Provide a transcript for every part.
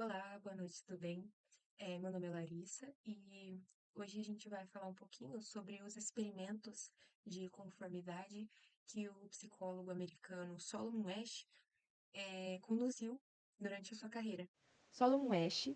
Olá, boa noite, tudo bem? Meu nome é Larissa e hoje a gente vai falar um pouquinho sobre os experimentos de conformidade que o psicólogo americano Solomon Asch conduziu durante a sua carreira. Solomon Asch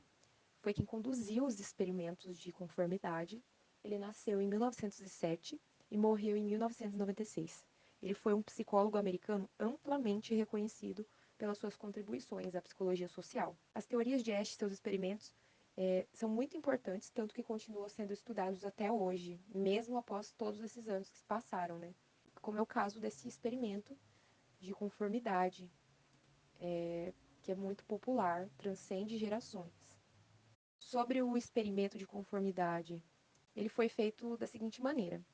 foi quem conduziu os experimentos de conformidade. Ele nasceu em 1907 e morreu em 1996. Ele foi um psicólogo americano amplamente reconhecido pelas suas contribuições à psicologia social. As teorias de Asch e seus experimentos são muito importantes, tanto que continuam sendo estudados até hoje, mesmo após todos esses anos que se passaram, né? Como é o caso desse experimento de conformidade, que é muito popular, transcende gerações. Sobre o experimento de conformidade, ele foi feito da seguinte maneira.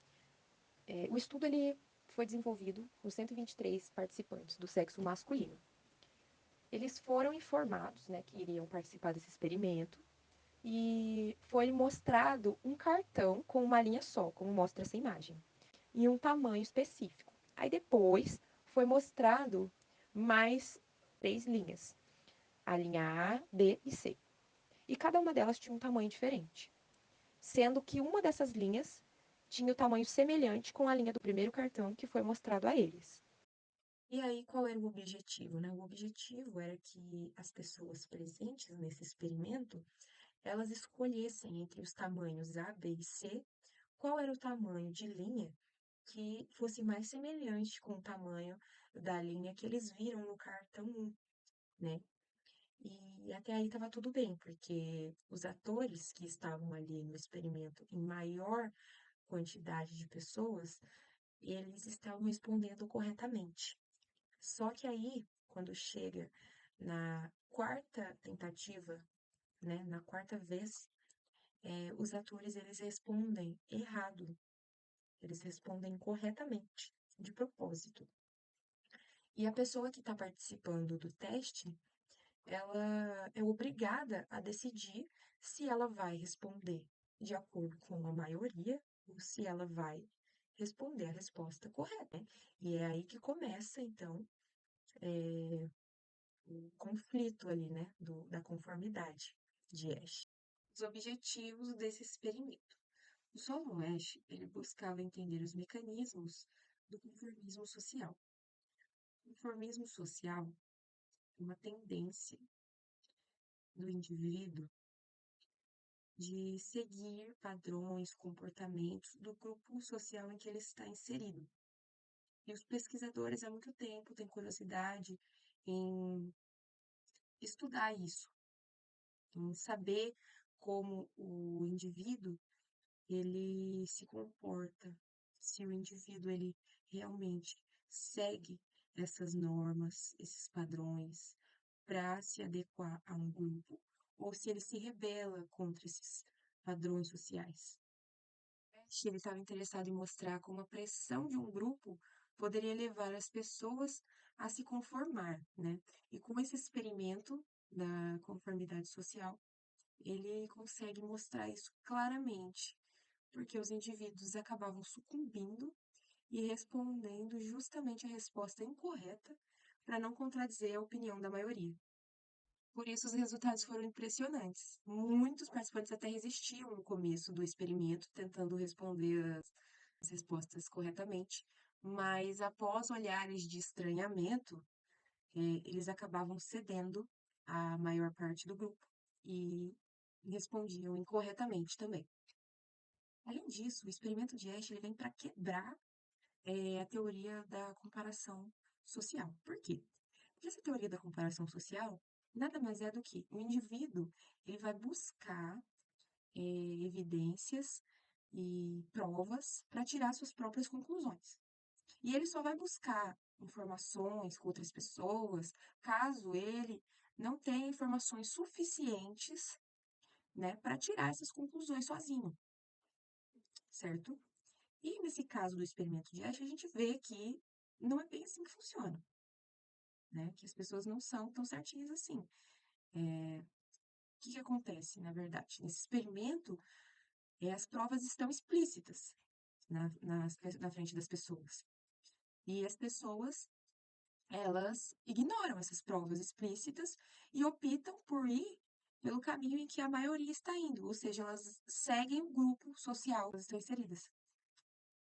O estudo ele foi desenvolvido com 123 participantes do sexo masculino. Eles foram informados, né, que iriam participar desse experimento e foi mostrado um cartão com uma linha só, como mostra essa imagem, em um tamanho específico. Aí depois foi mostrado mais 3 linhas, a linha A, B e C. E cada uma delas tinha um tamanho diferente, sendo que uma dessas linhas tinha o tamanho semelhante com a linha do primeiro cartão que foi mostrado a eles. E aí, qual era o objetivo, né? O objetivo era que as pessoas presentes nesse experimento, elas escolhessem entre os tamanhos A, B e C, qual era o tamanho de linha que fosse mais semelhante com o tamanho da linha que eles viram no cartão 1, né? E até aí estava tudo bem, porque os atores que estavam ali no experimento em maior quantidade de pessoas, eles estavam respondendo corretamente. Só que aí, quando chega na quarta tentativa, né, na quarta vez, os atores eles respondem errado, eles respondem corretamente, de propósito. E a pessoa que está participando do teste, ela é obrigada a decidir se ela vai responder de acordo com a maioria ou se ela vai responder a resposta correta, né? E é aí que começa, então, o conflito ali, né, da conformidade de Ash. Os objetivos desse experimento. O Solomon Asch, ele buscava entender os mecanismos do conformismo social. O conformismo social é uma tendência do indivíduo de seguir padrões, comportamentos do grupo social em que ele está inserido. E os pesquisadores há muito tempo têm curiosidade em estudar isso, em saber como o indivíduo ele se comporta, se o indivíduo ele realmente segue essas normas, esses padrões para se adequar a um grupo, ou se ele se rebela contra esses padrões sociais. Ele estava interessado em mostrar como a pressão de um grupo poderia levar as pessoas a se conformar, né? E com esse experimento da conformidade social, ele consegue mostrar isso claramente, porque os indivíduos acabavam sucumbindo e respondendo justamente a resposta incorreta para não contradizer a opinião da maioria. Por isso, os resultados foram impressionantes. Muitos participantes até resistiam no começo do experimento, tentando responder as respostas corretamente, mas após olhares de estranhamento, eles acabavam cedendo à maior parte do grupo e respondiam incorretamente também. Além disso, o experimento de Asch ele vem para quebrar a teoria da comparação social. Por quê? Porque essa teoria da comparação social nada mais é do que o indivíduo ele vai buscar evidências e provas para tirar suas próprias conclusões. E ele só vai buscar informações com outras pessoas caso ele não tenha informações suficientes, né, para tirar essas conclusões sozinho, certo? E nesse caso do experimento de Asch, a gente vê que não é bem assim que funciona, né? Que as pessoas não são tão certinhas assim. O que que acontece, na verdade? Nesse experimento, as provas estão explícitas na frente das pessoas. E as pessoas, elas ignoram essas provas explícitas e optam por ir pelo caminho em que a maioria está indo, ou seja, elas seguem o grupo social que elas estão inseridas.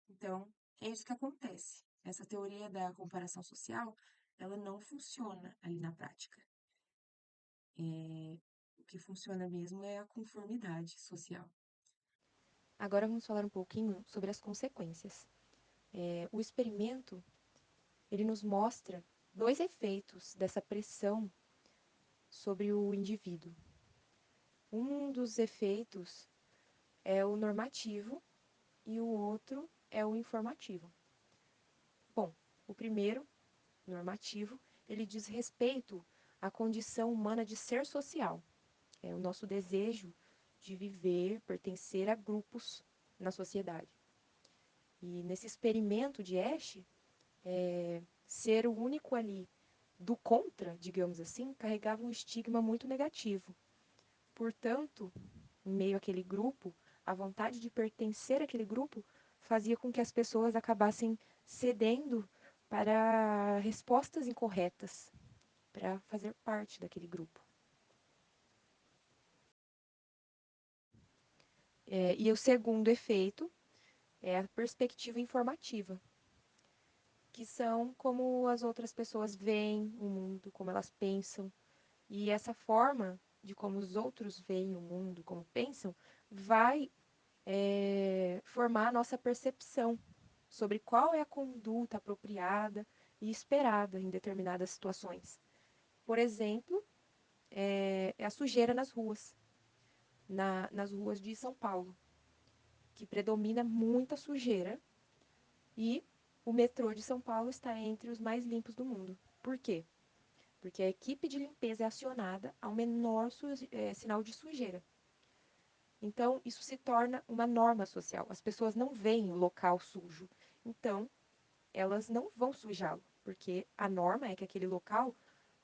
Então, é isso que acontece. Essa teoria da comparação social, ela não funciona ali na prática. O que funciona mesmo é a conformidade social. Agora vamos falar um pouquinho sobre as consequências. O experimento, ele nos mostra dois efeitos dessa pressão sobre o indivíduo. Um dos efeitos é o normativo e o outro é o informativo. Bom, o primeiro, normativo, ele diz respeito à condição humana de ser social. É o nosso desejo de viver, pertencer a grupos na sociedade. E nesse experimento de Ash, ser o único ali do contra, digamos assim, carregava um estigma muito negativo. Portanto, em meio àquele grupo, a vontade de pertencer àquele grupo fazia com que as pessoas acabassem cedendo para respostas incorretas, para fazer parte daquele grupo. E o segundo efeito é a perspectiva informativa, que são como as outras pessoas veem o mundo, como elas pensam. E essa forma de como os outros veem o mundo, como pensam, vai formar a nossa percepção sobre qual é a conduta apropriada e esperada em determinadas situações. Por exemplo, é a sujeira nas ruas, nas ruas de São Paulo, que predomina muita sujeira e o metrô de São Paulo está entre os mais limpos do mundo. Por quê? Porque a equipe de limpeza é acionada ao menor sinal de sujeira. Então, isso se torna uma norma social. As pessoas não veem o local sujo. Então, elas não vão sujá-lo, porque a norma é que aquele local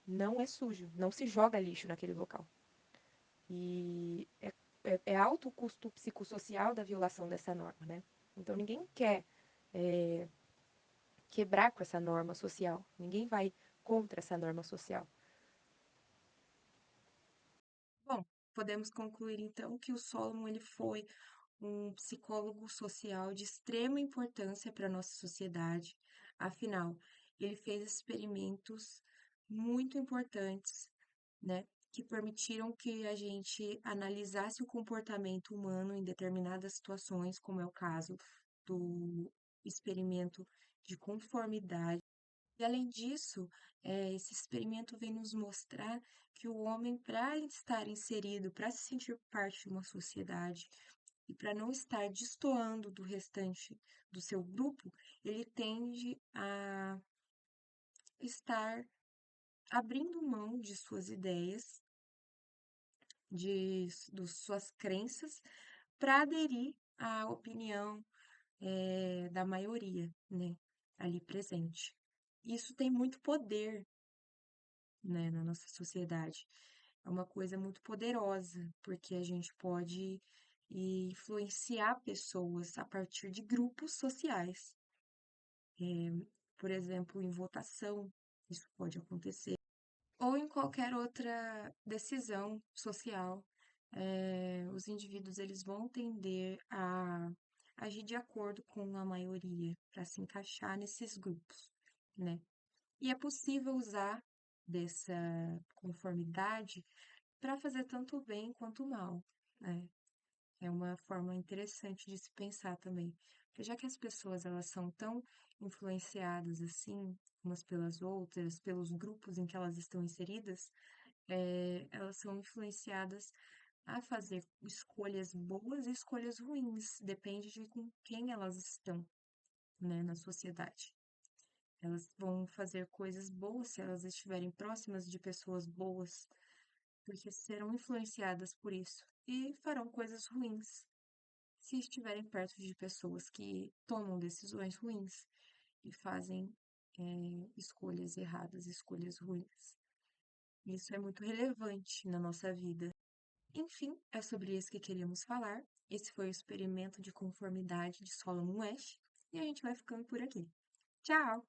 não é sujo, não se joga lixo naquele local. E é alto o custo psicossocial da violação dessa norma, né? Então, ninguém quer quebrar com essa norma social. Ninguém vai contra essa norma social. Bom, podemos concluir então que o Solomon ele foi um psicólogo social de extrema importância para a nossa sociedade. Afinal, ele fez experimentos muito importantes, né, que permitiram que a gente analisasse o comportamento humano em determinadas situações, como é o caso do experimento de conformidade. E além disso, esse experimento vem nos mostrar que o homem, para estar inserido, para se sentir parte de uma sociedade e para não estar destoando do restante do seu grupo, ele tende a estar abrindo mão de suas ideias, de suas crenças, para aderir à opinião, da maioria, né, ali presente. Isso tem muito poder, né, na nossa sociedade. É uma coisa muito poderosa, porque a gente pode influenciar pessoas a partir de grupos sociais. Por exemplo, em votação, isso pode acontecer, ou em qualquer outra decisão social. Os indivíduos eles vão tender a agir de acordo com a maioria para se encaixar nesses grupos, né? E é possível usar dessa conformidade para fazer tanto o bem quanto o mal, né? É uma forma interessante de se pensar também. Porque já que as pessoas elas são tão influenciadas assim, umas pelas outras, pelos grupos em que elas estão inseridas, elas são influenciadas a fazer escolhas boas e escolhas ruins, depende de com quem elas estão, né, na sociedade. Elas vão fazer coisas boas se elas estiverem próximas de pessoas boas, porque serão influenciadas por isso, e farão coisas ruins se estiverem perto de pessoas que tomam decisões ruins e fazem escolhas erradas, escolhas ruins. Isso é muito relevante na nossa vida. Enfim, é sobre isso que queríamos falar. Esse foi o experimento de conformidade de Solomon Asch e a gente vai ficando por aqui. Tchau!